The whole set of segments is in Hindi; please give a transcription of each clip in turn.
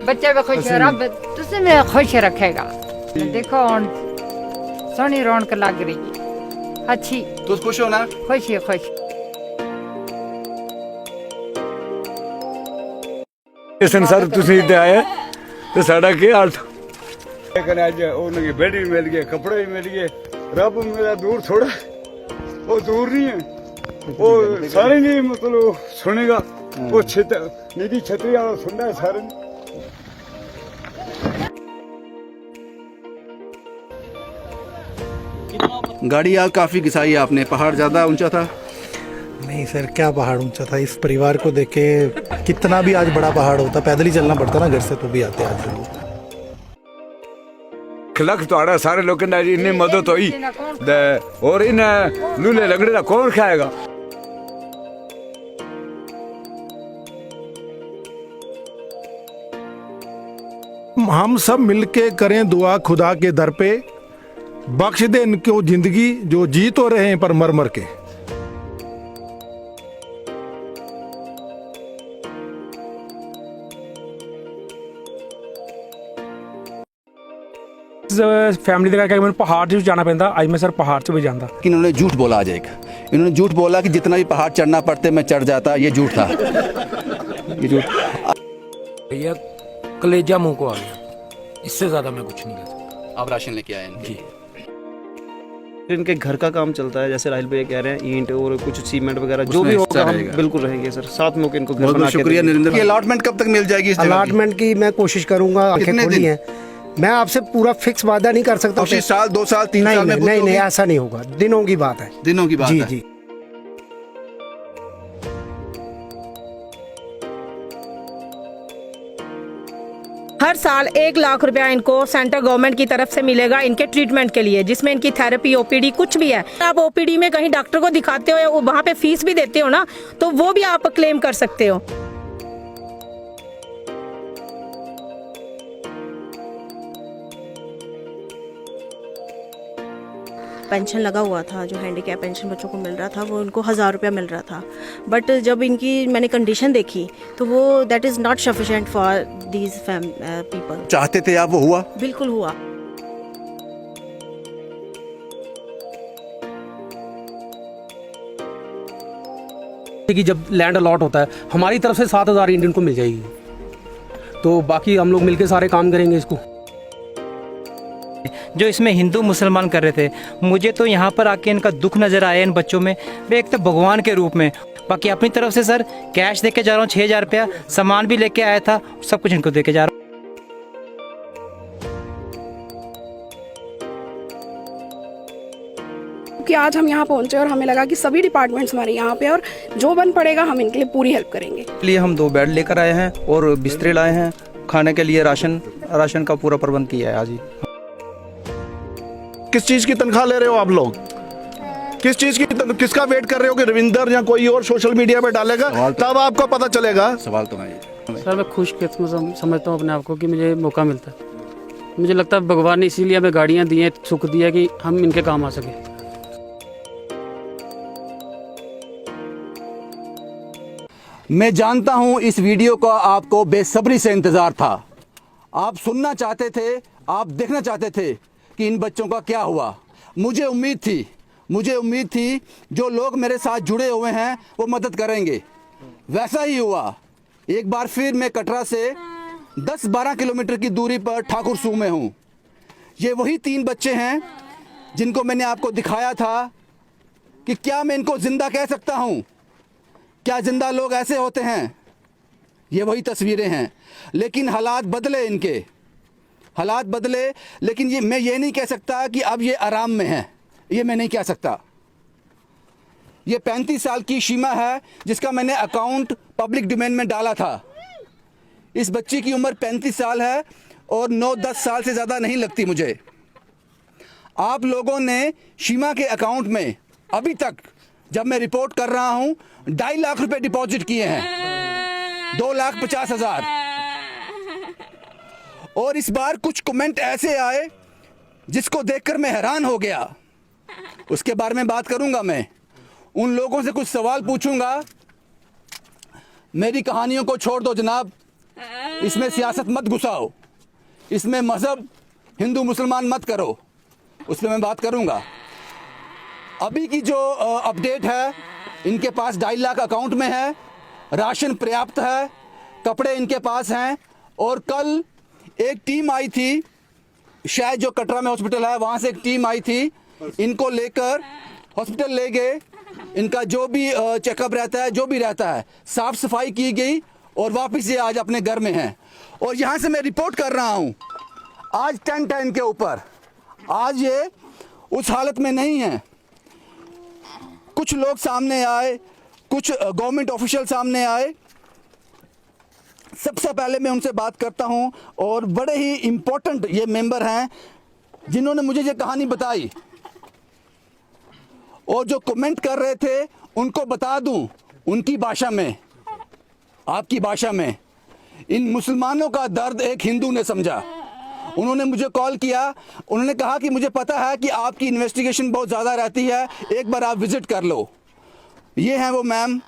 बच्चे भी खुश है, रब तुझे में खुश रखेगा। देखो सोनी रौनक लग रही अच्छी। तुम खुश हो ना? खुश है खुश। संसार तुसी इत्थे आए ते साडा के हाल था? लेकिन आज उन्हें बेड भी मिल गए, कपड़े भी मिल गए। रब मेरा दूर थोड़ा, वो दूर नहीं है, वो सारे नहीं मतलब सुनेगा। वो निधि छतरी वाला सुनना है सारे। गाड़ी आप काफी घिसाई आपने, पहाड़ ज्यादा ऊंचा था? नहीं सर, क्या पहाड़ ऊंचा था। इस परिवार को देख के कितना भी आज बड़ा पहाड़ होता, पैदल ही चलना पड़ता ना घर से, तो भी आते आज लोग। लख तो सारे लोगों ने इन्नी मदद हुई और इन लूले लगड़े का कौन खाएगा? हम सब मिलके करें दुआ खुदा के दर पे, बख्श दे इनको जिंदगी जो जी तो रहे हैं पर मर मर के। फैमिली के करके मैंने पहाड़ से जाना पैंदा, आज मैं सर पहाड़ से भी जाता। इन्होंने झूठ बोला आज एक, इन्होंने झूठ बोला कि जितना भी पहाड़ चढ़ना पड़ते मैं चढ़ जाता। ये झूठ था, ये झूठ। भैया कलेजा मुंह को आ गया, इससे ज्यादा मैं कुछ नहीं कर सकता। आप राशन लेके आए जी। इनके घर का काम चलता है, जैसे राहिल भैया कह रहे हैं, ईंट और कुछ सीमेंट वगैरह जो भी होगा हम बिल्कुल रहेंगे सर, साथ में इनको घर बना के। शुक्रिया नरेंद्र। अलॉटमेंट कब तक मिल जाएगी? अलॉटमेंट की मैं कोशिश करूंगा। आंखें खुली हैं, मैं आपसे पूरा फिक्स वादा नहीं कर सकता। साल 2 साल 3 साल में? नहीं, ऐसा नहीं होगा, दिनों की बात है। दिनों की बात है। जी। हर साल 1 लाख रुपया इनको सेंट्रल गवर्नमेंट की तरफ से मिलेगा इनके ट्रीटमेंट के लिए, जिसमें इनकी थेरेपी, ओपीडी कुछ भी है। आप ओपीडी में कहीं डॉक्टर को दिखाते हो या वहाँ पे फीस भी देते हो ना, तो वो भी आप क्लेम कर सकते हो। पेंशन लगा हुआ था, जो हैंडीकैप पेंशन बच्चों को मिल रहा था, वो उनको 1000 रुपया मिल रहा था। बट जब इनकी मैंने कंडीशन देखी तो वो that is not sufficient for these people. चाहते थे आप, वो हुआ? बिल्कुल हुआ। कि जब लैंड अलॉट होता है हमारी तरफ से 7000 इंडियन को मिल जाएगी, तो बाकी हम लोग मिलके सारे काम करेंगे इसको। जो इसमें हिंदू मुसलमान कर रहे थे, मुझे तो यहाँ पर आके इनका दुख नज़र आया इन बच्चों में, वे एक तो भगवान के रूप में। बाकी अपनी तरफ से सर कैश दे के जा रहा हूँ 6000 रुपया, सामान भी लेके आया था, सब कुछ इनको दे के जा रहा हूँ। कि आज हम यहाँ पहुँचे और हमें लगा कि सभी डिपार्टमेंट्स हमारे यहाँ पे, और जो बन पड़ेगा हम इनके लिए पूरी हेल्प करेंगे। इसलिए हम 2 बेड लेकर आए हैं और बिस्तरे लाए हैं, खाने के लिए राशन का पूरा प्रबंध किया है। आज ही किस चीज की तनख्वाह ले रहे हो आप लोग? किस चीज की किसका वेट कर रहे हो कि रविंदर या कोई और सोशल मीडिया पे डालेगा, तब आपको पता चलेगा। सवाल तो है सर, मैं खुश समझता हूँ अपने आप को कि मुझे मौका मिलता है। मुझे लगता है भगवान ने इसीलिए हमें गाड़ियाँ दी हैं, सुख दिया कि हम इनके काम आ सके। मैं जानता हूं इस वीडियो का आपको बेसब्री से इंतजार था। आप सुनना चाहते थे, आप देखना चाहते थे कि इन बच्चों का क्या हुआ। मुझे उम्मीद थी जो लोग मेरे साथ जुड़े हुए हैं वो मदद करेंगे। वैसा ही हुआ। एक बार फिर मैं कटरा से 10-12 किलोमीटर की दूरी पर ठाकुर सूह में हूँ। ये वही 3 बच्चे हैं जिनको मैंने आपको दिखाया था कि क्या मैं इनको ज़िंदा कह सकता हूँ, क्या ज़िंदा लोग ऐसे होते हैं। ये वही तस्वीरें हैं, लेकिन हालात बदले, इनके हालात बदले। लेकिन मैं ये नहीं कह सकता कि अब ये आराम में हैं, ये मैं नहीं कह सकता। ये 35 साल की शीमा है जिसका मैंने अकाउंट पब्लिक डोमेन में डाला था। इस बच्ची की उम्र 35 साल है और 9-10 साल से ज़्यादा नहीं लगती मुझे। आप लोगों ने शीमा के अकाउंट में अभी तक, जब मैं रिपोर्ट कर रहा हूं, 2.5 लाख रुपए डिपॉजिट किए हैं, 2,50,000। और इस बार कुछ कमेंट ऐसे आए जिसको देखकर मैं हैरान हो गया। उसके बारे में बात करूंगा। मैं उन लोगों से कुछ सवाल पूछूंगा। मेरी कहानियों को छोड़ दो जनाब, इसमें सियासत मत घुसाओ, इसमें मज़हब हिंदू मुसलमान मत करो, उस पर मैं बात करूंगा। अभी की जो अपडेट है, इनके पास 2.5 लाख अकाउंट में है, राशन पर्याप्त है, कपड़े इनके पास हैं। और कल एक टीम आई थी, शायद जो कटरा में हॉस्पिटल है वहाँ से एक टीम आई थी, इनको लेकर हॉस्पिटल ले गए। इनका जो भी चेकअप रहता है, जो भी रहता है, साफ़ सफाई की गई और वापस ये आज अपने घर में हैं। और यहाँ से मैं रिपोर्ट कर रहा हूँ, आज 10-10 के ऊपर, आज ये उस हालत में नहीं है। कुछ लोग सामने आए, कुछ गवर्नमेंट ऑफिशियल सामने आए। सबसे पहले मैं उनसे बात करता हूं, और बड़े ही इम्पोर्टेंट ये मेंबर हैं जिन्होंने मुझे ये कहानी बताई, और जो कमेंट कर रहे थे उनको बता दूं उनकी भाषा में, आपकी भाषा में। इन मुसलमानों का दर्द एक हिंदू ने समझा। उन्होंने मुझे कॉल किया, उन्होंने कहा कि मुझे पता है कि आपकी इन्वेस्टिगेशन बहुत ज़्यादा रहती है, एक बार आप विज़िट कर लो। ये हैं वो मैम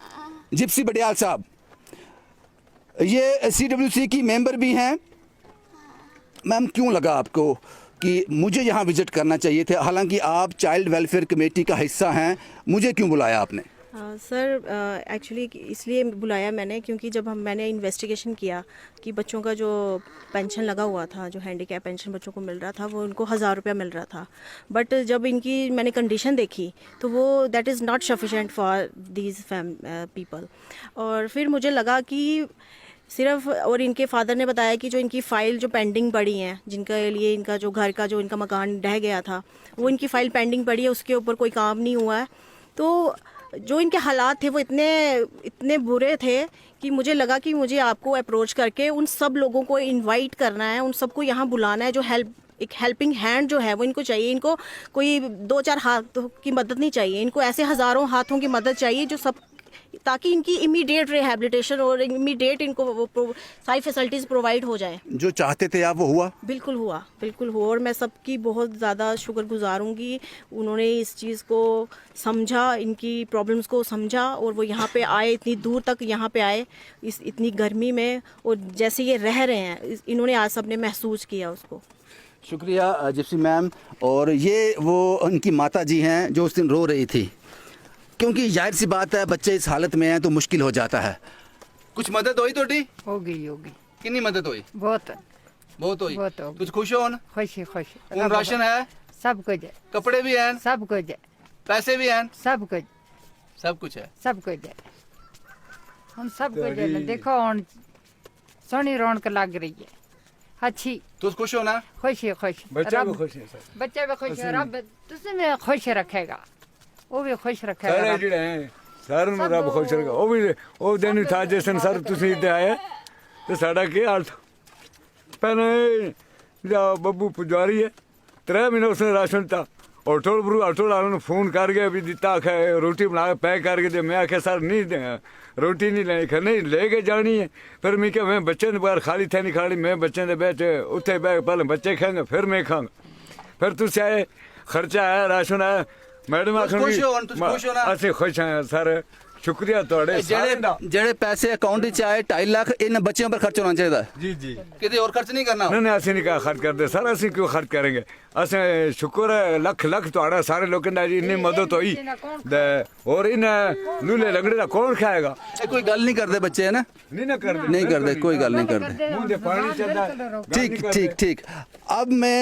जिप्सी बडियाल साहब, ये CWC की मेंबर भी हैं। मैम, क्यों लगा आपको कि मुझे यहाँ विज़िट करना चाहिए था, हालांकि आप चाइल्ड वेलफेयर कमेटी का हिस्सा हैं, मुझे क्यों बुलाया आपने? सर एक्चुअली इसलिए बुलाया मैंने क्योंकि जब मैंने इन्वेस्टिगेशन किया कि बच्चों का जो पेंशन लगा हुआ था, जो हैंडीकैप पेंशन बच्चों को मिल रहा था, वो उनको 1000 रुपया मिल रहा था। बट जब इनकी मैंने कंडीशन देखी तो वो that is not sufficient for these people. और फिर मुझे लगा कि सिर्फ, और इनके फादर ने बताया कि जो इनकी फ़ाइल जो पेंडिंग पड़ी हैं, जिनका लिए इनका जो घर का जो इनका मकान ढह गया था, वो इनकी फ़ाइल पेंडिंग पड़ी है, उसके ऊपर कोई काम नहीं हुआ है। तो जो इनके हालात थे वो इतने बुरे थे कि मुझे लगा कि मुझे आपको अप्रोच करके उन सब लोगों को इनवाइट करना है, उन सबको यहाँ बुलाना है। जो एक हेल्पिंग हैंड जो है वो इनको चाहिए। इनको कोई 2-4 हाथों की मदद नहीं चाहिए, इनको ऐसे हज़ारों हाथों की मदद चाहिए जो सब, ताकि इनकी इमीडिएट रिहैबिलिटेशन और इमीडिएट इनको सारी फैसिलिटीज़ प्रोवाइड हो जाए। जो चाहते थे आप वो हुआ? बिल्कुल हुआ, बिल्कुल हुआ। और मैं सबकी बहुत ज़्यादा शुक्रगुजार हूँगी, उन्होंने इस चीज़ को समझा, इनकी प्रॉब्लम्स को समझा, और वो यहाँ पे आए, इतनी दूर तक यहाँ पे आए इस इतनी गर्मी में, और जैसे ये रह रहे हैं इन्होंने आज सबने महसूस किया उसको। शुक्रिया जिप्सी मैम। और ये वो उनकी माता जी हैं जो उस दिन रो रही थी, क्योंकि जाहिर सी बात है बच्चे इस हालत में हैं तो मुश्किल हो जाता है। कुछ मदद हुई थोड़ी? होगी। कितनी मदद हुई? बहुत हुई। बहुत होगी। कुछ खुश हो ना? खुशी राशन है, सब कुछ है, कपड़े भी हैं, सब कुछ है, पैसे भी हैं, सब कुछ है, सब कुछ है। हम सब कुछ है। देखो हम सोनी रौनक लग रही है, अच्छी। तुम खुश हो ना? खुशी बच्चा भी खुश है सर, बच्चे भी खुश है, रब तुझे खुश रखेगा, वो भी खुश रखेगा। सारे जिहड़े हैं सारे ਨੂੰ ਰੱਬ ਖੁਸ਼ ਰੱਖੇ। ਉਹ ਦਿਨ था जिस दिन सर ਤੁਸੀਂ ਇੱਥੇ ਆਏ ਤੇ ਸਾਡਾ ਕੀ ਹਾਲ था। ਪਹਿਲਾਂ ਜਾ ਬੱਬੂ ਪੁਜਾਰੀ ਹੈ 3 ਮਹੀਨੇ ਉਸਨੇ ਰਾਸ਼ਨ ਦਿੱਤਾ, होटल वालों ने फोन करके भी दिता, आखे रोटी बना के पैक करके दे। मैं आखे सर नहीं रोटी नहीं लेनी, नहीं लेके जानी है। फिर मैं क्या, मैं बच्चे ने बाहर खाली थे नहीं खाली, मैं बच्चे ने बैठे उत्थे बैठ, पहले बच्चे खाएंगे फिर मैं खाऊंगा। फिर तुझसे आए खर्चा आया, राशन आया। मैडम आखिर असं खुश हैं सर, शुक्रिया ਤੁਹਾਡੇ ਸਾਰਿਆਂ ਦਾ। ਜਿਹੜੇ ਪੈਸੇ ਅਕਾਊਂਟ ਵਿੱਚ ਆਏ 2.5 ਲੱਖ ਇਹਨਾਂ ਬੱਚਿਆਂ ਪਰ ਖਰਚ ਹੋਣਾ ਚਾਹੀਦਾ। जी जी, ਕਿਤੇ ਹੋਰ ਖਰਚ ਨਹੀਂ ਕਰਨਾ। नहीं असं नहीं कहा खर्च करते सर, असं क्यों खर्च करेंगे। असं शुक्र है लख लख ਤੁਹਾਡਾ सारे लोगों की इन्नी मदद हुई। और इन लूले लगड़े का कौन खाएगा। कोई गल नहीं करते बच्चे है ना, नहीं करते, कोई गल नहीं करते। ठीक। अब मैं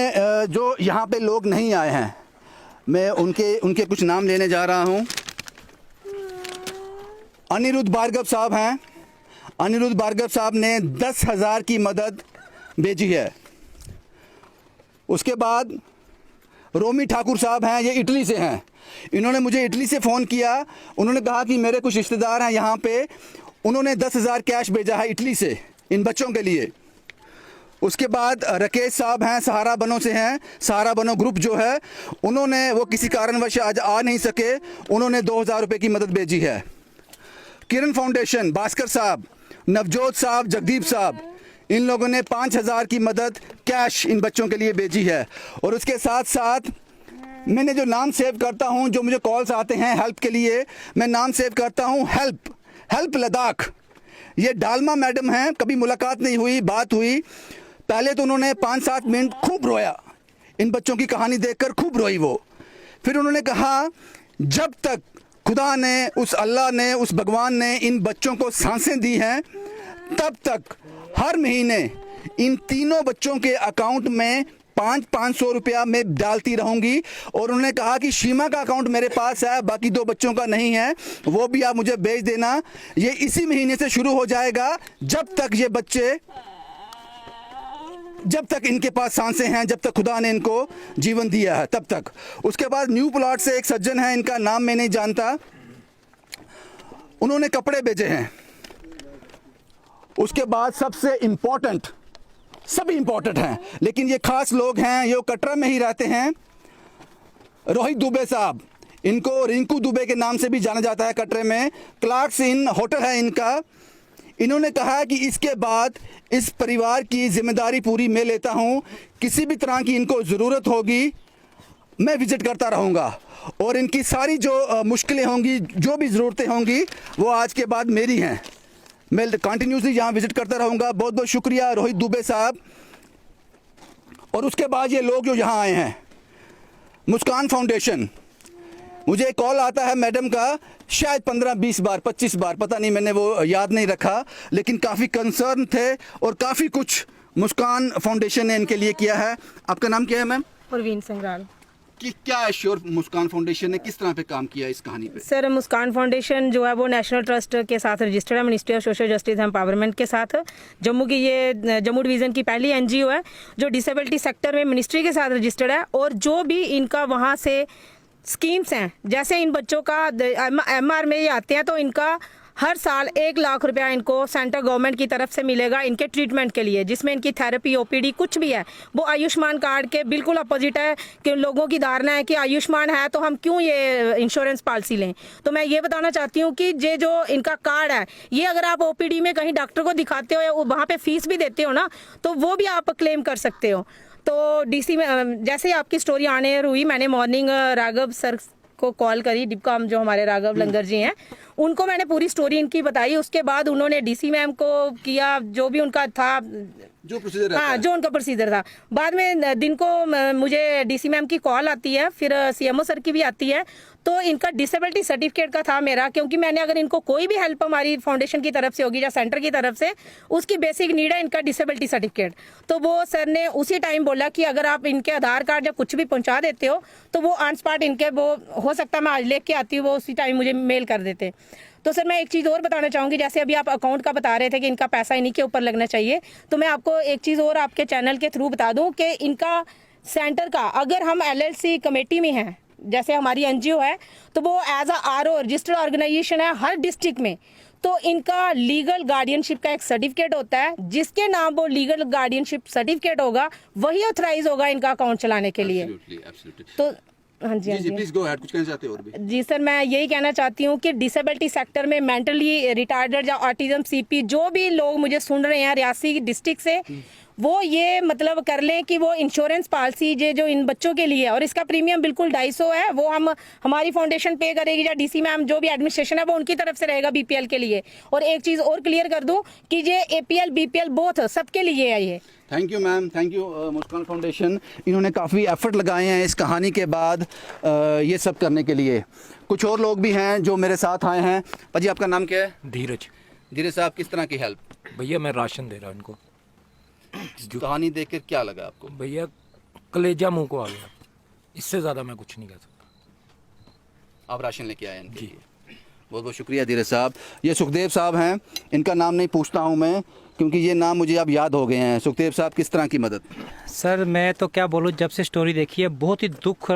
जो यहाँ पे लोग नहीं आए हैं, मैं उनके कुछ नाम लेने जा रहा हूँ। अनिरुद्ध भार्गव साहब हैं। अनिरुद्ध भार्गव साहब ने 10,000 की मदद भेजी है। उसके बाद रोमी ठाकुर साहब हैं, ये इटली से हैं। इन्होंने मुझे इटली से फ़ोन किया, उन्होंने कहा कि मेरे कुछ रिश्तेदार हैं यहाँ पे, उन्होंने 10,000 कैश भेजा है इटली से इन बच्चों के लिए। उसके बाद राकेश साहब हैं, सहारा बनो से हैं। सहारा बनो ग्रुप जो है, उन्होंने, वो किसी कारणवश आज आ नहीं सके, उन्होंने 2,000 रुपये की मदद भेजी है। किरण फाउंडेशन, भास्कर साहब, नवजोत साहब, जगदीप साहब, इन लोगों ने 5,000 की मदद कैश इन बच्चों के लिए भेजी है। और उसके साथ साथ मैंने जो नाम सेव करता हूं, जो मुझे कॉल्स आते हैं हेल्प के लिए, मैं नाम सेव करता हूं हेल्प लद्दाख। ये डालमा मैडम हैं, कभी मुलाकात नहीं हुई, बात हुई। पहले तो उन्होंने 5-7 मिनट खूब रोया, इन बच्चों की कहानी देखकर खूब रोई वो। फिर उन्होंने कहा जब तक खुदा ने, उस अल्लाह ने, उस भगवान ने इन बच्चों को सांसें दी हैं, तब तक हर महीने इन तीनों बच्चों के अकाउंट में 500 रुपया मैं डालती रहूंगी। और उन्होंने कहा कि शीमा का अकाउंट मेरे पास है, बाकी 2 बच्चों का नहीं है, वो भी आप मुझे भेज देना। ये इसी महीने से शुरू हो जाएगा, जब तक ये बच्चे, जब तक इनके पास सांसें हैं, जब तक खुदा ने इनको जीवन दिया है, तब तक। उसके बाद न्यू प्लॉट से एक सज्जन है, इनका नाम मैं नहीं जानता, उन्होंने कपड़े भेजे हैं। उसके बाद सबसे इंपॉर्टेंट, सभी इंपॉर्टेंट हैं, लेकिन ये खास लोग हैं, ये कटरा में ही रहते हैं, रोहित दुबे साहब। इनको रिंकू दुबे के नाम से भी जाना जाता है कटरे में। क्लार्क्स इन होटल है इनका। इन्होंने कहा कि इसके बाद इस परिवार की जिम्मेदारी पूरी मैं लेता हूं, किसी भी तरह की इनको ज़रूरत होगी मैं विज़िट करता रहूंगा, और इनकी सारी जो मुश्किलें होंगी, जो भी ज़रूरतें होंगी, वो आज के बाद मेरी हैं। मैं कंटिन्यूसली यहाँ विज़िट करता रहूँगा। बहुत बहुत शुक्रिया रोहित दुबे साहब। और उसके बाद ये लोग जो यहाँ आए हैं, मुस्कान फाउंडेशन, मुझे कॉल आता है मैडम का शायद 15-20 बार, 25 बार, पता नहीं, मैंने वो याद नहीं रखा, लेकिन काफ़ी कंसर्न थे और काफ़ी कुछ मुस्कान फाउंडेशन ने इनके लिए किया है। आपका नाम क्या है मैम? परवीन संग्राल। कि क्या है श्योर मुस्कान फाउंडेशन ने किस तरह पे काम किया इस कहानी पे? सर, मुस्कान फाउंडेशन जो है वो नेशनल ट्रस्ट के साथ रजिस्टर्ड है, ministry of social justice and empowerment के साथ। जम्मू की ये जम्मू डिवीज़न की पहली एनजीओ है जो डिसेबिलिटी सेक्टर में मिनिस्ट्री के साथ रजिस्टर्ड है। और जो भी इनका वहाँ से स्कीम्स हैं, जैसे इन बच्चों का MR में ये आते हैं, तो इनका हर साल 1 लाख रुपया इनको सेंट्रल गवर्नमेंट की तरफ से मिलेगा इनके ट्रीटमेंट के लिए, जिसमें इनकी थेरेपी, OPD कुछ भी है वो आयुष्मान कार्ड के बिल्कुल अपोजिट है। कि लोगों की धारणा है कि आयुष्मान है तो हम क्यों ये इंश्योरेंस पॉलिसी लें। तो मैं ये बताना चाहती हूँ कि ये जो इनका कार्ड है, ये अगर आप OPD में कहीं डॉक्टर को दिखाते हो या वहाँ पर फीस भी देते हो ना, तो वो भी आप क्लेम कर सकते हो। तो DC में जैसे ही आपकी स्टोरी आने हुई, मैंने मॉर्निंग राघव सर को कॉल करी, डिपकॉम जो हमारे राघव लंगर जी हैं, उनको मैंने पूरी स्टोरी इनकी बताई। उसके बाद उन्होंने DC मैम को किया जो भी उनका था, जो प्रोसीजर, हाँ, जो उनका प्रोसीजर था। बाद में दिन को मुझे DC मैम की कॉल आती है, फिर CMO सर की भी आती है। तो इनका डिसेबिलिटी सर्टिफिकेट का था मेरा, क्योंकि मैंने अगर इनको कोई भी हेल्प हमारी फाउंडेशन की तरफ से होगी या सेंटर की तरफ से, उसकी बेसिक नीड है इनका डिसेबिलिटी सर्टिफिकेट। तो वो सर ने उसी टाइम बोला कि अगर आप इनके आधार कार्ड या कुछ भी पहुंचा देते हो तो वो ऑन स्पॉट इनके, वो हो सकता है मैं आज लेके आती हूँ, वो उसी टाइम मुझे मेल कर देते। तो सर मैं एक चीज़ और बताना चाहूँगी, जैसे अभी आप अकाउंट का बता रहे थे कि इनका पैसा इन्हीं के ऊपर लगना चाहिए, तो मैं आपको एक चीज़ और आपके चैनल के थ्रू बता दूँ कि इनका सेंटर का, अगर हम LLC कमेटी में हैं, जैसे हमारी NGO है, तो वो एज RO रजिस्टर्ड ऑर्गेनाइजेशन है हर डिस्ट्रिक्ट में, तो इनका लीगल गार्डियनशिप का एक सर्टिफिकेट होता है, जिसके नाम वो लीगल गार्डियनशिप सर्टिफिकेट होगा वही ऑथराइज होगा इनका अकाउंट चलाने के लिए। तो हाँ जी, जी, प्लीज गो अहेड, कुछ कहना चाहते हो और भी? जी सर, मैं यही कहना चाहती हूँ कि डिसेबिलिटी सेक्टर में मेंटली रिटार्डेड या ऑटिज्म CP जो भी लोग मुझे सुन रहे हैं रियासी डिस्ट्रिक्ट से, वो ये मतलब कर लें कि वो इंश्योरेंस पॉलिसी जो इन बच्चों के लिए है, और इसका प्रीमियम बिल्कुल 250 है, वो हम हमारी फाउंडेशन पे करेगी या DC मैम जो भी एडमिनिस्ट्रेशन है वो उनकी तरफ से रहेगा BPL के लिए। और एक चीज़ और क्लियर कर दूं कि ये APL BPL बोथ सबके लिए है ये। Thank you ma'am, thank you Muskan foundation. इन्होंने काफ़ी एफर्ट लगाए हैं इस कहानी के बाद ये सब करने के लिए। कुछ और लोग भी हैं जो मेरे साथ आए हैं। भाजी आपका नाम क्या है? धीरज। धीरज साहब, किस तरह की हेल्प? भैया मैं राशन दे रहा हूँ इनको। कहानी देख कर क्या लगा आपको? भैया कलेजा मुंह को आ गया, इससे ज़्यादा मैं कुछ नहीं कह सकता। आप राशन लेके आए इनके लिए, बहुत बहुत शुक्रिया धीरज साहब। ये सुखदेव साहब हैं, इनका नाम नहीं पूछता हूँ मैं क्योंकि ये नाम मुझे अब याद हो गए हैं। सुखदेव साहब, किस तरह की मदद? सर मैं तो क्या बोलूँ, जब से स्टोरी देखी है बहुत ही दुख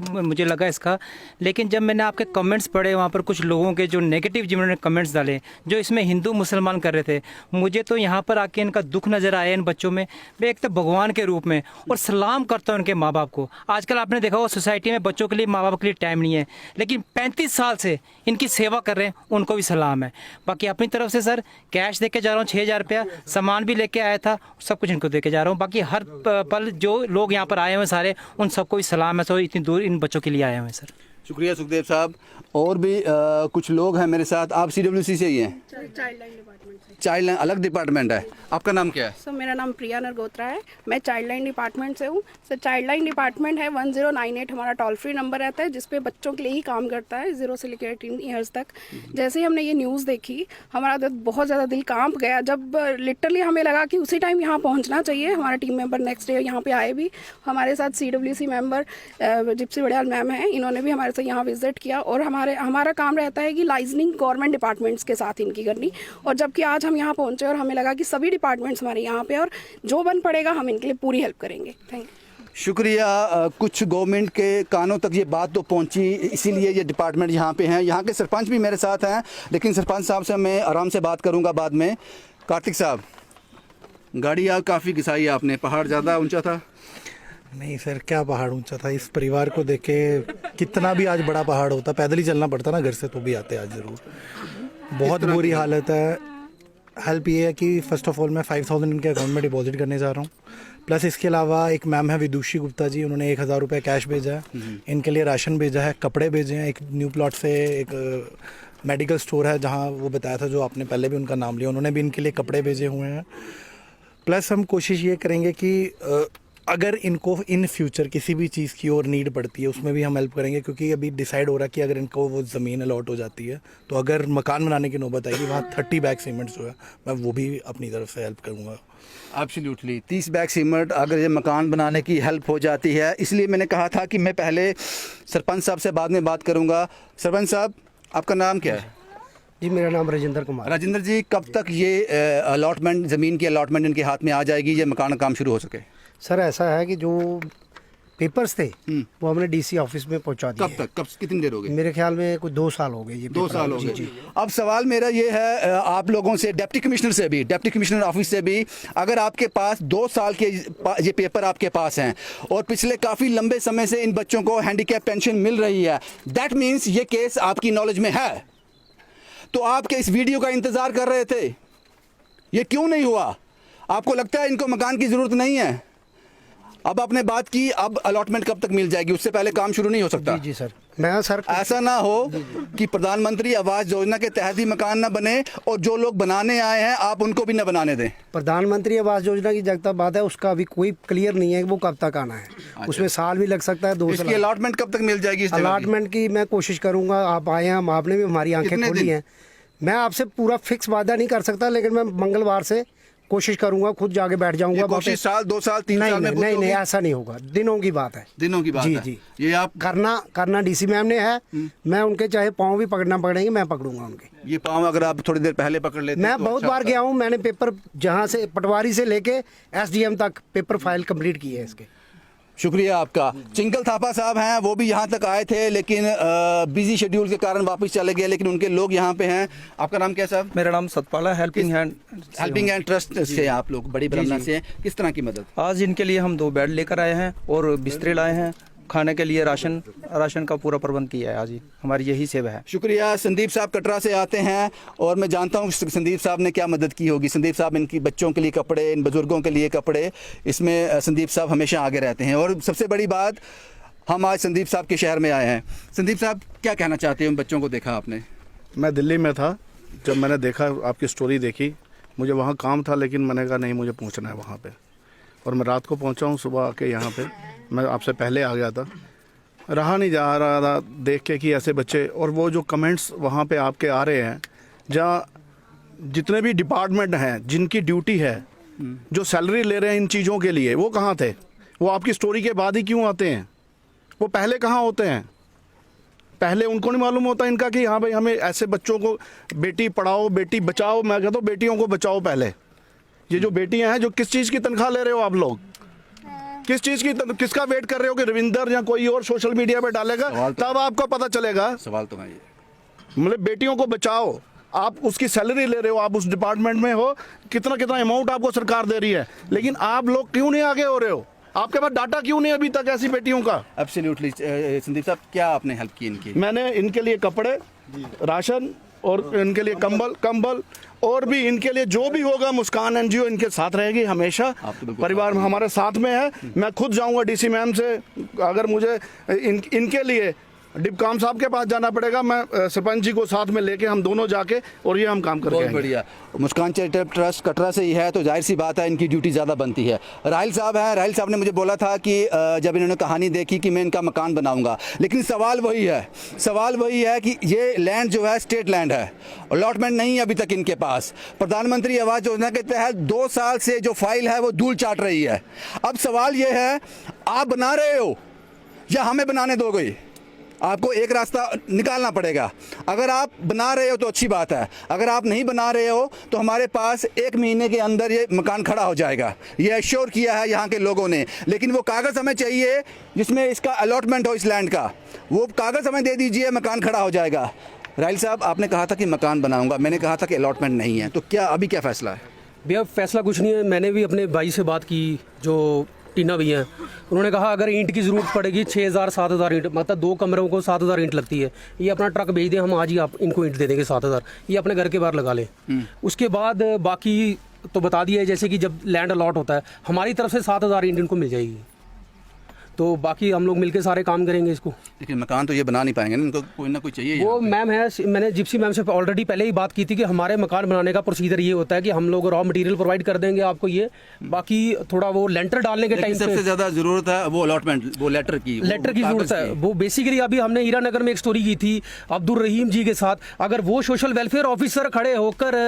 मुझे लगा इसका। लेकिन जब मैंने आपके कमेंट्स पढ़े, वहाँ पर कुछ लोगों के जो नेगेटिव जिन्होंने कमेंट्स डाले, जो इसमें हिंदू मुसलमान कर रहे थे, मुझे तो यहाँ पर आके इनका दुख नज़र आया इन बच्चों में। मैं एक तो भगवान के रूप में और सलाम करता हूँ उनके माँ बाप को। आजकल आपने देखा होगा सोसाइटी में बच्चों के लिए माँ बाप के लिए टाइम नहीं है, लेकिन 35 साल से इनकी सेवा कर रहे हैं, उनको भी सलाम है। बाकी अपनी तरफ से सर कैश दे के जा रहा हूँ 6000 रुपया, सामान भी लेके आया था, सब कुछ इनको दे के जा रहा हूँ। बाकी हर पल जो लोग यहाँ पर आए हुए सारे, उन सबको भी सलाम है। सो इतनी दूर इन बच्चों के लिए आए हुए हैं सर। शुक्रिया सुखदेव साहब। और भी कुछ लोग हैं मेरे साथ। आप CWC से ही हैं? चाइल्ड लाइन डिपार्टमेंट से। चाइल्ड लाइन अलग डिपार्टमेंट है। आपका नाम क्या है? सर मेरा नाम प्रिया नरगोत्रा है, मैं चाइल्ड लाइन डिपार्टमेंट से हूँ। सर चाइल्ड लाइन डिपार्टमेंट है 1098 हमारा टोल फ्री नंबर रहता है, जिसपे बच्चों के लिए ही काम करता है 0 से लेकर 18 ईयर्स तक। जैसे ही हमने ये न्यूज़ देखी हमारा बहुत ज़्यादा दिल कांप गया। जब लिटरली हमें लगा कि उसी टाइम यहाँ पहुँचना चाहिए। हमारा टीम मेंबर नेक्स्ट डे यहाँ पे आए भी, हमारे साथ CWC मेंबर जिप्सी बड़ियाल मैम हैं, इन्होंने भी हमारे साथ यहाँ विजिट किया। और हमारा काम रहता है कि लाइजनिंग गवर्नमेंट डिपार्टमेंट्स के साथ इनकी करनी। और जबकि आज हम यहाँ पहुँचे और हमें लगा कि सभी डिपार्टमेंट्स हमारे यहाँ पे, और जो बन पड़ेगा हम इनके लिए पूरी हेल्प करेंगे। Thank you. शुक्रिया। कुछ गवर्नमेंट के कानों तक ये बात तो पहुंची, इसीलिए ये डिपार्टमेंट यहाँ पे हैं। यहाँ के सरपंच भी मेरे साथ हैं, लेकिन सरपंच साहब से मैं आराम से बात करूँगा बाद में। कार्तिक साहब, गाड़ी काफ़ी घिसाई आपने, पहाड़ ज़्यादा ऊंचा था? नहीं सर, क्या पहाड़ ऊंचा था। इस परिवार को देख के कितना भी आज बड़ा पहाड़ होता, पैदल ही चलना पड़ता ना घर से, तो भी आते आज ज़रूर। बहुत बुरी हालत है। हेल्प ये है कि फ़र्स्ट ऑफ ऑल मैं 5000 इनके अकाउंट में डिपॉजिट करने जा रहा हूँ। प्लस इसके अलावा एक मैम है विदुषी गुप्ता जी, उन्होंने 1000 रुपये कैश भेजा है। इनके लिए राशन भेजा है, कपड़े भेजे हैं। एक न्यू प्लॉट से एक मेडिकल स्टोर है जहाँ वो बताया था, जो आपने पहले भी उनका नाम लिया, उन्होंने भी इनके लिए कपड़े भेजे हुए हैं। प्लस हम कोशिश ये करेंगे कि अगर इनको इन फ्यूचर किसी भी चीज़ की और नीड पड़ती है उसमें भी हम हेल्प करेंगे, क्योंकि अभी डिसाइड हो रहा है कि अगर इनको वो ज़मीन अलॉट हो जाती है तो अगर मकान बनाने की नौबत आएगी, वहाँ 30 बैग सीमेंट जो है मैं वो भी अपनी तरफ से हेल्प करूँगा। एब्सोल्युटली 30 बैग सीमेंट अगर ये मकान बनाने की हेल्प हो जाती है। इसलिए मैंने कहा था कि मैं पहले सरपंच साहब से बाद में बात करूँगा। सरपंच साहब, आपका नाम क्या है? जी मेरा नाम राजेंद्र कुमार। राजेंद्र जी, कब तक ये अलॉटमेंट, ज़मीन की अलॉटमेंट इनके हाथ में आ जाएगी, ये मकान का काम शुरू हो सके? सर ऐसा है कि जो पेपर्स थे वो हमने DC ऑफिस में पहुंचा दिए। कब तक, कितनी देर हो गई? मेरे ख्याल में कुछ 2 साल हो गए। ये 2 साल हो गए। अब सवाल मेरा ये है आप लोगों से, डिप्टी कमिश्नर से भी, डिप्टी कमिश्नर ऑफिस से भी, अगर आपके पास 2 साल के ये पेपर आपके पास हैं और पिछले काफ़ी लंबे समय से इन बच्चों को हैंडीकैप पेंशन मिल रही है, दैट मीन्स ये केस आपकी नॉलेज में है, तो आप क्या इस वीडियो का इंतज़ार कर रहे थे? ये क्यों नहीं हुआ? आपको लगता है इनको मकान की ज़रूरत नहीं है? अब आपने बात की, अब अलॉटमेंट कब तक मिल जाएगी? उससे पहले काम शुरू नहीं हो सकता? जी सर, मैं सर ऐसा ना हो कि प्रधानमंत्री आवास योजना के तहत ही मकान ना बने और जो लोग बनाने आए हैं आप उनको भी ना बनाने दें। प्रधानमंत्री आवास योजना की जगह बात है, उसका अभी कोई क्लियर नहीं है कि वो कब तक आना है। उसमें साल भी लग सकता है, 2 साल। इसकी अलॉटमेंट कब तक मिल जाएगी? अलॉटमेंट की मैं कोशिश करूंगा। आप आए हैं, आपने भी हमारी आंखें खोली हैं। मैं आपसे पूरा फिक्स वादा नहीं कर सकता, लेकिन मैं मंगलवार से कोशिश करूंगा, खुद जाके बैठ जाऊंगा। कोशिश साल, 2 साल, 3 साल में नहीं, ऐसा नहीं होगा। दिनों की बात है। दिनों की बात है। जी। ये आप करना DC मैम ने है। मैं उनके चाहे पाँव भी पकड़ेंगे, मैं पकड़ूंगा उनके। ये पाँव अगर आप थोड़ी देर पहले पकड़ लेते मैं बहुत बार गया हूँ। मैंने पेपर जहाँ से पटवारी से लेके SDM तक पेपर फाइल कंप्लीट की है इसके। शुक्रिया आपका। चिंकल थापा साहब हैं, वो भी यहाँ तक आए थे, लेकिन बिजी शेड्यूल के कारण वापस चले गए, लेकिन उनके लोग यहाँ पे हैं। आपका नाम क्या साहब? मेरा नाम सतपाल है। हेल्पिंग हैंड ट्रस्ट से आप लोग बड़ी ब्रह्मना से हैं। किस तरह की मदद? आज इनके लिए हम 2 बेड लेकर आए हैं और बिस्तरे लाए हैं। खाने के लिए राशन का पूरा प्रबंध किया है। आज ही हमारी यही सेवा है। शुक्रिया। संदीप साहब कटरा से आते हैं और मैं जानता हूँ संदीप साहब ने क्या मदद की होगी। संदीप साहब, इनकी बच्चों के लिए कपड़े, इन बुजुर्गों के लिए कपड़े, इसमें संदीप साहब हमेशा आगे रहते हैं। और सबसे बड़ी बात, हम आज संदीप साहब के शहर में आए हैं। संदीप साहब, क्या कहना चाहते हैं? उन बच्चों को देखा आपने? मैं दिल्ली में था, जब मैंने देखा, आपकी स्टोरी देखी, मुझे वहाँ काम था, लेकिन मैंने कहा नहीं, मुझे पहुँचना है वहाँ पे। और मैं रात को पहुँचा हूँ, सुबह आके यहाँ पे, मैं आपसे पहले आ गया था। रहा नहीं जा रहा था देख के कि ऐसे बच्चे, और वो जो कमेंट्स वहाँ पे आपके आ रहे हैं, जहाँ जितने भी डिपार्टमेंट हैं जिनकी ड्यूटी है, जो सैलरी ले रहे हैं इन चीज़ों के लिए, वो कहाँ थे? वो आपकी स्टोरी के बाद ही क्यों आते हैं? वो पहले कहाँ होते हैं? पहले उनको नहीं मालूम होता इनका कि हाँ भाई, हमें ऐसे बच्चों को बेटी पढ़ाओ, बेटी बचाओ। मैं कहता हूँ बेटियों को बचाओ पहले। ये जो बेटियां हैं, जो किस चीज़ की तनख्वाह ले रहे हो आप लोग? किस चीज़ की, किसका वेट कर रहे हो कि रविंदर या कोई और सोशल मीडिया पे डालेगा, तब आपको पता चलेगा। सवाल तो है ये, मतलब बेटियों को बचाओ। आप उसकी सैलरी ले रहे हो, आप उस डिपार्टमेंट में हो, कितना अमाउंट आपको सरकार दे रही है, लेकिन आप लोग क्यों नहीं आगे हो रहे हो? आपके पास डाटा क्यों नहीं अभी तक ऐसी बेटियों का? एब्सोल्युटली। संदीप साहब, क्या आपने हेल्प की इनकी? मैंने इनके लिए कपड़े, राशन और इनके लिए कंबल और भी इनके लिए जो भी होगा, मुस्कान NGO इनके साथ रहेगी हमेशा। परिवार में हमारे साथ में है। मैं खुद जाऊंगा DC मैम से, अगर मुझे इनके लिए डिपकाम साहब के पास जाना पड़ेगा। मैं सरपंच जी को साथ में लेके हम दोनों जाके और ये हम काम करके बहुत आएंगे। बढ़िया। मुस्कान चैरिटेबल ट्रस्ट कटरा से ही है, तो जाहिर सी बात है इनकी ड्यूटी ज़्यादा बनती है। राहिल साहब हैं, राहिल साहब ने मुझे बोला था कि जब इन्होंने कहानी देखी कि मैं इनका मकान बनाऊंगा, लेकिन सवाल वही है कि ये लैंड जो है स्टेट लैंड है, अलॉटमेंट नहीं है अभी तक इनके पास। प्रधानमंत्री आवास योजना के तहत 2 साल से जो फाइल है वो धूल चाट रही है। अब सवाल ये है, आप बना रहे हो या हमें बनाने दोगे? आपको एक रास्ता निकालना पड़ेगा। अगर आप बना रहे हो तो अच्छी बात है, अगर आप नहीं बना रहे हो तो हमारे पास 1 महीने के अंदर ये मकान खड़ा हो जाएगा, ये एश्योर किया है यहाँ के लोगों ने। लेकिन वो कागज़ हमें चाहिए जिसमें इसका अलॉटमेंट हो इस लैंड का, वो कागज़ हमें दे दीजिए, मकान खड़ा हो जाएगा। राहिल साहब, आपने कहा था कि मकान बनाऊंगा, मैंने कहा था कि अलॉटमेंट नहीं है, तो क्या अभी क्या फ़ैसला है? भैया फैसला कुछ नहीं है। मैंने भी अपने भाई से बात की जो टीना भैया हैं, उन्होंने कहा अगर ईंट की ज़रूरत पड़ेगी 6000 7000 ईंट, मतलब 2 कमरों को 7000 ईंट लगती है, ये अपना ट्रक भेज दें, हम आज ही आप इनको ईंट दे देंगे 7000, ये अपने घर के बाहर लगा लें। उसके बाद बाकी तो बता दिया है, जैसे कि जब लैंड अलॉट होता है हमारी तरफ से 7000 ईंट इनको मिल जाएगी, तो बाकी हम लोग मिलके सारे काम करेंगे इसको। लेकिन मकान तो ये बना नहीं पाएंगे ना, इनको कोई ना कोई चाहिए। वो मैम है, मैंने जिप्सी मैम से ऑलरेडी पहले ही बात की थी कि हमारे मकान बनाने का प्रोसीजर ये होता है कि हम लोग रॉ मटेरियल प्रोवाइड कर देंगे आपको, ये बाकी थोड़ा वो लेंटर डालने के टाइम सबसे ज़्यादा ज़रूरत है वो अलॉटमेंट, वो लेटर की ज़रूरत है। वो बेसिकली अभी हमने हीरानगर में एक स्टोरी की थी अब्दुल रहीम जी के साथ, अगर वो सोशल वेलफेयर ऑफिसर खड़े होकर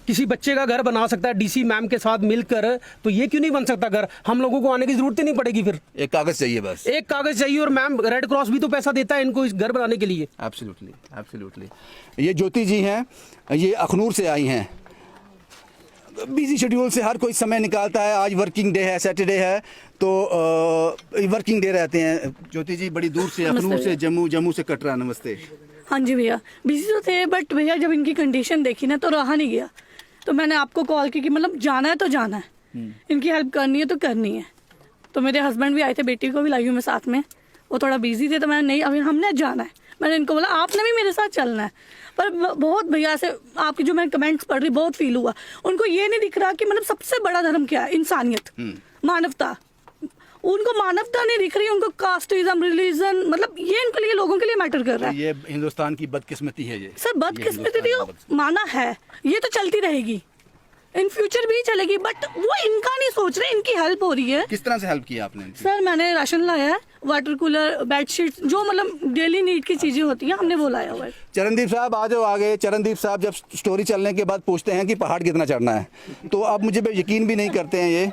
किसी बच्चे का घर बना सकता है डीसी मैम के साथ मिलकर, तो ये क्यों नहीं बन सकता घर? हम लोगों को आने की जरूरत ही नहीं पड़ेगी, फिर एक कागज़ चाहिए, बस एक कागज़ चाहिए। और मैम रेड क्रॉस भी तो पैसा देता है इनको इस घर बनाने के लिए। एब्सोल्युटली। ये ज्योति जी हैं, ये अखनूर से आई हैं। बिजी शेड्यूल से हर कोई समय निकालता है, आज वर्किंग डे है, सैटरडे है, तो वर्किंग डे रहते हैं। ज्योति जी बड़ी दूर से, अखनूर से, जम्मू से कटरा, नमस्ते। हाँ जी भैया, बिजी तो थे बट भैया जब इनकी कंडीशन देखी ना तो रहा नहीं गया, तो मैंने आपको कॉल की कि मतलब जाना है तो जाना है, इनकी हेल्प करनी है तो करनी है। तो मेरे हस्बैंड भी आए थे, बेटी को भी लाई हूँ मैं साथ में, वो थोड़ा बिजी थे तो मैंने नहीं, अभी हमने जाना है। मैंने इनको बोला आपने भी मेरे साथ चलना है। पर बहुत भैया से आपकी जो मैं कमेंट्स पढ़ रही बहुत फील हुआ, उनको ये नहीं दिख रहा कि मतलब सबसे बड़ा धर्म क्या है, इंसानियत, मानवता। उनको मानवता नहीं दिख रही, उनको कास्टिज्म, रिलीजन, मतलब ये इनके लिए, लोगों के लिए मैटर कर रहा है। ये हिंदुस्तान की बदकिस्मती है। ये सर बदकिस्मती तो माना है, ये तो चलती रहेगी, इन फ्यूचर भी चलेगी, बट वो इनका नहीं सोच रहे, इनकी हेल्प हो रही है। किस तरह से हेल्प किया आपने? सर मैंने राशन लाया है, वाटर कूलर, बेडशीट, जो मतलब डेली नीड की चीजें होती हैं हमने वो लाया हुआ है। चरणदीप साहब आ जाओ आगे। चरणदीप साहब जब स्टोरी चलने के बाद पूछते हैं कि पहाड़ कितना चढ़ना है, तो अब मुझे यकीन भी नहीं करते हैं, ये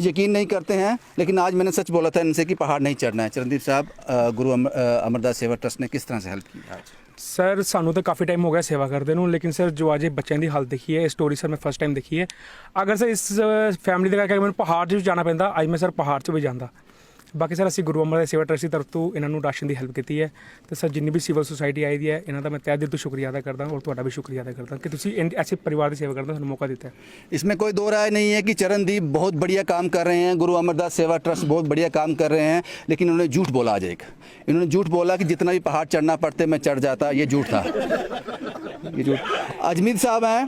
यकीन नहीं करते हैं, लेकिन आज मैंने सच बोला था इनसे कि पहाड़ नहीं चढ़ना है। चरणदीप साहब, गुरु अमरदास सेवा ट्रस्ट ने किस तरह से हेल्प की आज? सर ਸਾਨੂੰ ਤਾਂ ਕਾਫੀ ਟਾਈਮ ਹੋ ਗਿਆ ਸੇਵਾ ਕਰਦੇ ਨੂੰ, ਲੇਕਿਨ ਸਰ ਜੋ ਅੱਜ ਇਹ ਬੱਚਿਆਂ ਦੀ ਹਾਲਤ ਦੇਖੀ ਹੈ, ਇਹ ਸਟੋਰੀ ਸਰ ਮੈਂ ਫਸਟ ਟਾਈਮ ਦੇਖੀ ਹੈ। ਅਗਰ ਸਰ ਇਸ ਫੈਮਿਲੀ ਦੇ ਕਰਕੇ ਮੈਨੂੰ ਪਹਾੜ 'ਚ ਵੀ ਜਾਣਾ ਪੈਂਦਾ, ਅੱਜ ਮੈਂ ਸਰ ਪਹਾੜ 'ਚ ਵੀ ਜਾਂਦਾ। ਬਾਕੀ ਸਰ ਅਸੀਂ ਗੁਰੂ ਅਮਰਦਾਸ ਸੇਵਾ ਟਰਸਟ ਦੀ ਤਰਫ ਤੋਂ ਇਹਨਾਂ ਨੂੰ ਰਾਸ਼ਨ ਦੀ ਹੈਲਪ ਕੀਤੀ ਹੈ, ਤੇ ਸਰ ਜਿੰਨੀ ਵੀ ਸਿਵਲ ਸੁਸਾਇਟੀ ਆਈ ਦੀ ਹੈ ਇਹਨਾਂ ਦਾ ਮੈਂ ਤਹਿ ਦਿਲ ਤੋਂ ਸ਼ੁਕਰੀਆ ਅਦਾ ਕਰਦਾ, ਔਰ ਤੁਹਾਡਾ ਵੀ ਸ਼ੁਕਰੀਆ ਅਦਾ ਕਰਦਾ ਕਿ ਤੁਸੀਂ ਐਸੇ ਪਰਿਵਾਰ ਦੀ ਸੇਵਾ ਕਰਨ ਦਾ ਸਾਨੂੰ ਮੌਕਾ ਦਿੱਤਾ है। इसमें कोई दो राय नहीं है कि चरणदीप बहुत बढ़िया काम कर रहे हैं, गुरु अमरदास सेवा ट्रस्ट बहुत बढ़िया काम कर रहे हैं, लेकिन उन्होंने झूठ बोला। आज इन्होंने झूठ बोला कि जितना भी पहाड़ चढ़ना पड़ते मैं चढ़ जाता, ये झूठ था, ये झूठ। अजमीत साहब हैं,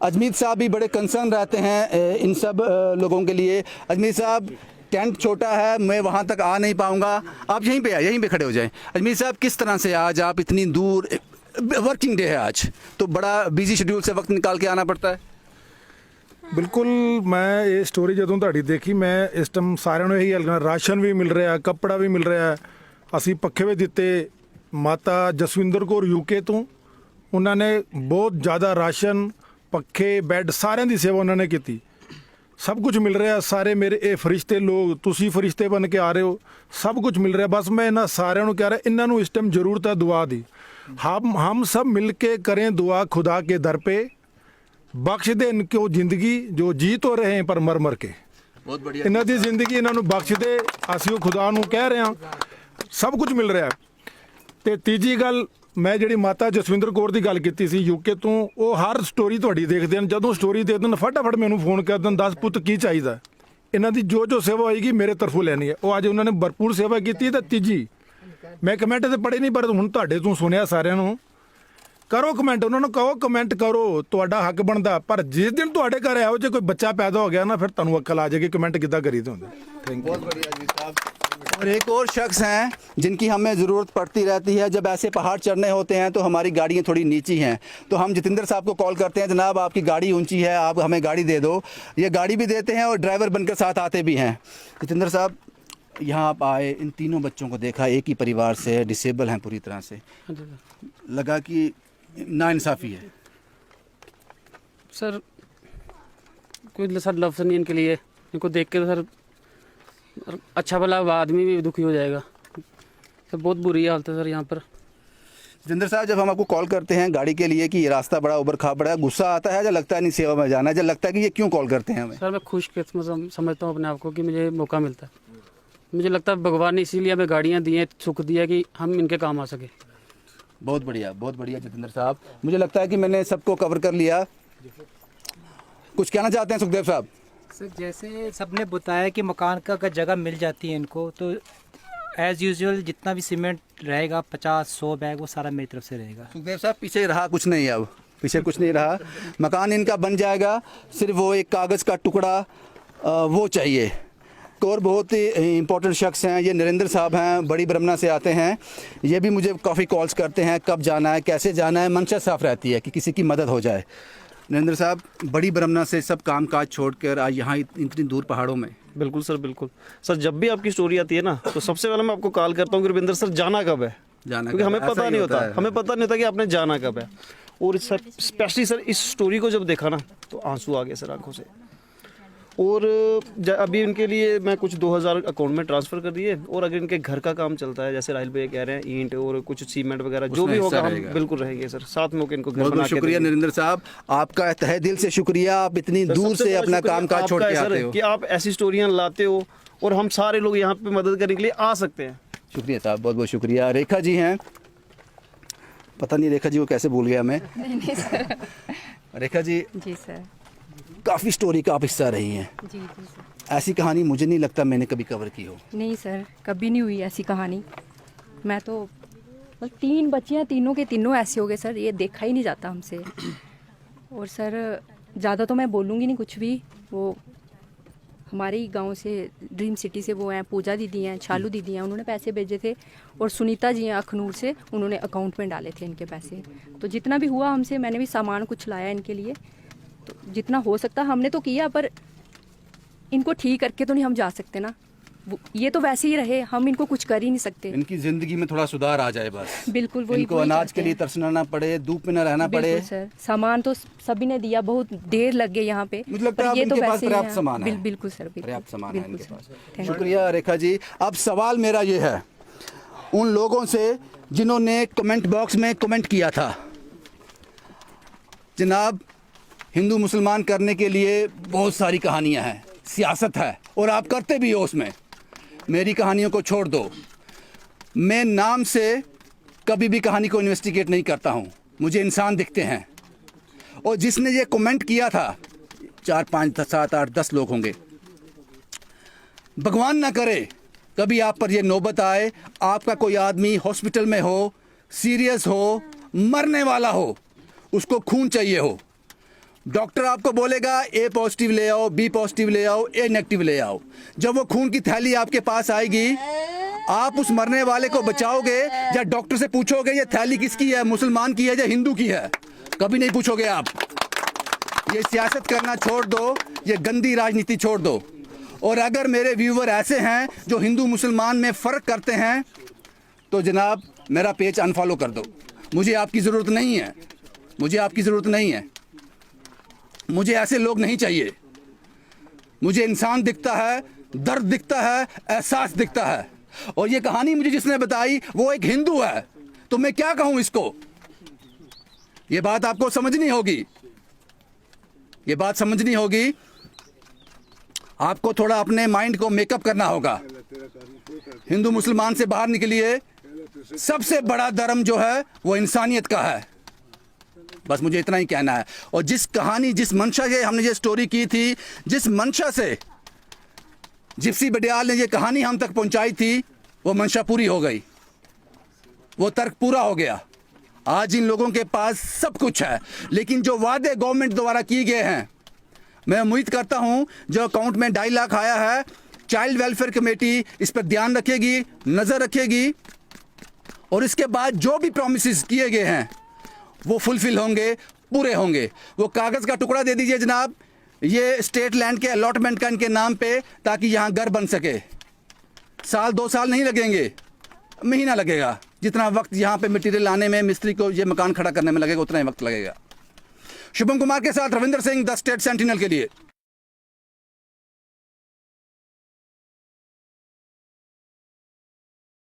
अजमीत साहब भी बड़े कंसर्न रहते हैं इन सब लोगों के लिए। अजमीत साहब, टेंट छोटा है, मैं वहाँ तक आ नहीं पाऊँगा, आप यहीं पे आए, यहीं पे खड़े हो जाएं। अजमीत साहब, किस तरह से आज आप इतनी दूर, वर्किंग डे है आज, तो बड़ा बिजी शेड्यूल से वक्त निकाल के आना पड़ता है? ਬਿਲਕੁਲ, ਮੈਂ ਇਹ ਸਟੋਰੀ ਜਦੋਂ ਤੁਹਾਡੀ ਦੇਖੀ, ਮੈਂ ਇਸ ਟਾਈਮ ਸਾਰਿਆਂ ਨੂੰ ਇਹੀ ਹਲਕਾ, ਰਾਸ਼ਨ ਵੀ ਮਿਲ ਰਿਹਾ, ਕੱਪੜਾ ਵੀ ਮਿਲ ਰਿਹਾ, ਅਸੀਂ ਪੱਖੇ ਵੀ ਦਿੱਤੇ। ਮਾਤਾ ਜਸਵਿੰਦਰ ਕੌਰ ਯੂਕੇ ਤੋਂ, ਉਹਨਾਂ ਨੇ ਬਹੁਤ ਜ਼ਿਆਦਾ ਰਾਸ਼ਨ, ਪੱਖੇ, ਬੈੱਡ, ਸਾਰਿਆਂ ਦੀ ਸੇਵਾ ਉਹਨਾਂ ਨੇ ਕੀਤੀ। ਸਭ ਕੁਝ ਮਿਲ ਰਿਹਾ, ਸਾਰੇ ਮੇਰੇ ਇਹ ਫਰਿਸ਼ਤੇ ਲੋਕ, ਤੁਸੀਂ ਫਰਿਸ਼ਤੇ ਬਣ ਕੇ ਆ ਰਹੇ ਹੋ, ਸਭ ਕੁਝ ਮਿਲ ਰਿਹਾ। ਬਸ ਮੈਂ ਇਹਨਾਂ ਸਾਰਿਆਂ ਨੂੰ ਕਹਿ ਰਿਹਾ, ਇਹਨਾਂ ਨੂੰ ਇਸ ਟਾਈਮ ਜ਼ਰੂਰਤ ਹੈ ਦੁਆ ਦੀ। हम सब मिल के करें दुआ खुदा के दर पे, बख्श दे इनको जिंदगी जो जी तो रहे हैं पर मर मर के, बहुत बढ़िया इन्हों की जिंदगी इन्हों बख्श दे, असीं खुदा नूं कह रहे हैं, सब कुछ मिल रहा है। तो तीजी गल, मैं जी माता जसविंदर कौर की गल की सी यूके तो, वो हर स्टोरी तुहाडी देखते हैं, जदों स्टोरी देखते हैं फटाफट मैनूं फोन कर दें, 10 पुत की चाहिए, इन्हां दी जो सेवा होएगी मेरे तरफों लैनी है। वो अज उन्होंने भरपूर सेवा की। तो तीजी मैं कमेंट तो पढ़े नहीं, पर हुण तुहाडे तों सुनिया, सारिਆਂ ਨੂੰ करो कमेंट, उन्होंने कहो कमेंट करो, तुहाडा हक बनता। पर जिस दिन तुहाडे घर आओ जो कोई बच्चा पैदा हो गया ना, फिर तुहानूं अक्ल आ जाएगी कमेंट किद्दां करीदे हुंदे। Thank you. और एक और शख्स हैं जिनकी हमें ज़रूरत पड़ती रहती है। जब ऐसे पहाड़ चढ़ने होते हैं तो हमारी गाड़ियाँ थोड़ी नीची हैं, तो हम जितेंद्र साहब को कॉल करते हैं, जनाब आपकी गाड़ी ऊंची है, आप हमें गाड़ी दे दो। ये गाड़ी भी देते हैं और ड्राइवर बनकर साथ आते भी हैं। जितेंद्र साहब, यहाँ आप आए, इन तीनों बच्चों को देखा, एक ही परिवार से, डिसेबल हैं पूरी तरह से, लगा कि नाइंसाफ़ी है। सर कोई सर लफ्ज़ नहीं इनके लिए, इनको देख के तो सर अच्छा भला आदमी भी दुखी हो जाएगा। सर बहुत बुरी हालत है सर यहाँ पर। जितेंद्र साहब, जब हम आपको कॉल करते हैं गाड़ी के लिए कि ये रास्ता बड़ा उबड़ खाबड़ है, गुस्सा आता है या लगता है नहीं सेवा में जाना है, या लगता है कि ये क्यों कॉल करते हैं हमें? सर मैं खुशकिस्मत समझता हूँ अपने आप को कि मुझे मौका मिलता है। मुझे लगता है भगवान ने इसीलिए हमें गाड़ियाँ दी हैं, सुख दिया कि हम इनके काम आ सके। बहुत बढ़िया जितेंद्र साहब, मुझे लगता है कि मैंने सबको कवर कर लिया। कुछ कहना चाहते हैं सुखदेव साहब? सर जैसे सबने बताया कि मकान का अगर जगह मिल जाती है इनको, तो एज़ यूजुअल जितना भी सीमेंट रहेगा 50-100 बैग वो सारा मेरी तरफ से रहेगा। सुखदेव साहब, पीछे रहा कुछ नहीं, अब पीछे कुछ नहीं रहा, मकान इनका बन जाएगा, सिर्फ वो एक कागज़ का टुकड़ा वो चाहिए। और बहुत ही इम्पोर्टेंट शख्स हैं, ये नरेंद्र साहब हैं, बड़ी ब्रह्मना से आते हैं। ये भी मुझे काफ़ी कॉल्स करते हैं, कब जाना है, कैसे जाना है, मंशा साफ रहती है कि किसी की मदद हो जाए। नरेंद्र साहब, बड़ी ब्रह्मना से सब काम काज छोड़कर आज यहाँ इतनी दूर पहाड़ों में। बिल्कुल सर, बिल्कुल सर। जब भी आपकी स्टोरी आती है ना, तो सबसे पहले मैं आपको कॉल करता हूँ कि रविंद्र सर जाना कब है, क्योंकि हमें पता नहीं होता, हमें पता नहीं होता कि आपने जाना कब है। और सर स्पेशली सर इस स्टोरी को जब देखा ना तो आंसू आ गए सर आंखों से। और अभी इनके लिए मैं कुछ 2000 अकाउंट में ट्रांसफ़र कर दिए, और अगर इनके घर का काम चलता है, जैसे राहिल भाई कह रहे हैं, ईंट और कुछ सीमेंट वगैरह जो भी होगा हम बिल्कुल रहेंगे सर, साथ में होकर इनको घर बना के। शुक्रिया नरेंद्र साहब, आपका तहे दिल से शुक्रिया, आप इतनी दूर से अपना काम काज छोड़ के आते हो, कि आप ऐसी स्टोरियाँ लाते हो और हम सारे लोग यहाँ पे मदद करने के लिए आ सकते हैं। शुक्रिया साहब, बहुत बहुत शुक्रिया। रेखा जी हैं, पता नहीं रेखा जी को कैसे भूल गया मैं। नहीं सर। रेखा जी सर, काफ़ी स्टोरी का आप हिस्सा रही हैं। जी सर। ऐसी कहानी मुझे नहीं लगता मैंने कभी कवर की हो। नहीं सर, कभी नहीं हुई ऐसी कहानी। मैं तो 3 बच्चे हैं, तीनों के तीनों ऐसे हो गए सर, ये देखा ही नहीं जाता हमसे। और सर ज़्यादा तो मैं बोलूँगी नहीं कुछ भी। वो हमारे ही गांव से, ड्रीम सिटी से वो हैं, पूजा दीदी हैं, छालू दीदी हैं, उन्होंने पैसे भेजे थे। और सुनीता जी हैं अखनूर से, उन्होंने अकाउंट में डाले थे इनके पैसे। तो जितना भी हुआ हमसे, मैंने भी सामान कुछ लाया इनके लिए, तो जितना हो सकता हमने तो किया, पर इनको ठीक करके तो नहीं हम जा सकते ना। ये तो वैसे ही रहे, हम इनको कुछ कर ही नहीं सकते। इनकी जिंदगी में थोड़ा सुधार आ जाए बस। बिल्कुल, वही इनको अनाज के लिए तरसना ना पड़े, धूप में ना रहना पड़े। सर सामान तो सभी ने दिया, बहुत देर लग गई यहाँ पे। मतलब ये तो वैसे पर्याप्त सामान है। बिल्कुल सर, पर्याप्त सामान है इनके पास। शुक्रिया रेखा जी। अब सवाल मेरा ये है उन लोगों से जिन्होंने कमेंट बॉक्स में कमेंट किया था, जनाब हिंदू मुसलमान करने के लिए बहुत सारी कहानियां हैं, सियासत है और आप करते भी हो उसमें, मेरी कहानियों को छोड़ दो। मैं नाम से कभी भी कहानी को इन्वेस्टिगेट नहीं करता हूं, मुझे इंसान दिखते हैं। और जिसने ये कमेंट किया था 4, 5, 7, 8, 10 लोग होंगे। भगवान ना करे कभी आप पर ये नौबत आए, आपका कोई आदमी हॉस्पिटल में हो, सीरियस हो, मरने वाला हो, उसको खून चाहिए हो, डॉक्टर आपको बोलेगा ए पॉजिटिव ले आओ, बी पॉजिटिव ले आओ, ए नेगेटिव ले आओ। जब वो खून की थैली आपके पास आएगी, आप उस मरने वाले को बचाओगे या डॉक्टर से पूछोगे ये थैली किसकी है, मुसलमान की है या हिंदू की है? कभी नहीं पूछोगे आप। ये सियासत करना छोड़ दो, ये गंदी राजनीति छोड़ दो। और अगर मेरे व्यूवर ऐसे हैं जो हिंदू मुसलमान में फ़र्क करते हैं, तो जनाब मेरा पेज अनफॉलो कर दो। मुझे आपकी ज़रूरत नहीं है, मुझे आपकी ज़रूरत नहीं है, मुझे ऐसे लोग नहीं चाहिए। मुझे इंसान दिखता है, दर्द दिखता है, एहसास दिखता है। और ये कहानी मुझे जिसने बताई वो एक हिंदू है, तो मैं क्या कहूं इसको? ये बात आपको समझनी होगी, ये बात समझनी होगी। आपको थोड़ा अपने माइंड को मेकअप करना होगा। हिंदू मुसलमान से बाहर निकलिए। सबसे बड़ा धर्म जो है वो इंसानियत का है। बस मुझे इतना ही कहना है। और जिस कहानी, जिस मंशा से हमने ये स्टोरी की थी, जिस मंशा से जिप्सी बडियाल ने ये कहानी हम तक पहुंचाई थी, वो मंशा पूरी हो गई, वो तर्क पूरा हो गया। आज इन लोगों के पास सब कुछ है, लेकिन जो वादे गवर्नमेंट द्वारा किए गए हैं, मैं उम्मीद करता हूं जो अकाउंट में 2.5 लाख आया है, चाइल्ड वेलफेयर कमेटी इस पर ध्यान रखेगी, नज़र रखेगी और इसके बाद जो भी प्रॉमिसेस किए गए हैं वो फुलफिल होंगे, पूरे होंगे। वो कागज़ का टुकड़ा दे दीजिए जनाब, ये स्टेट लैंड के अलॉटमेंट का इनके नाम पे, ताकि यहाँ घर बन सके। साल 2 साल नहीं लगेंगे, महीना लगेगा। जितना वक्त यहाँ पे मटेरियल लाने में, मिस्त्री को ये मकान खड़ा करने में लगेगा, उतना ही वक्त लगेगा। शुभम कुमार के साथ Ravinder Singh, the state sentinel के लिए।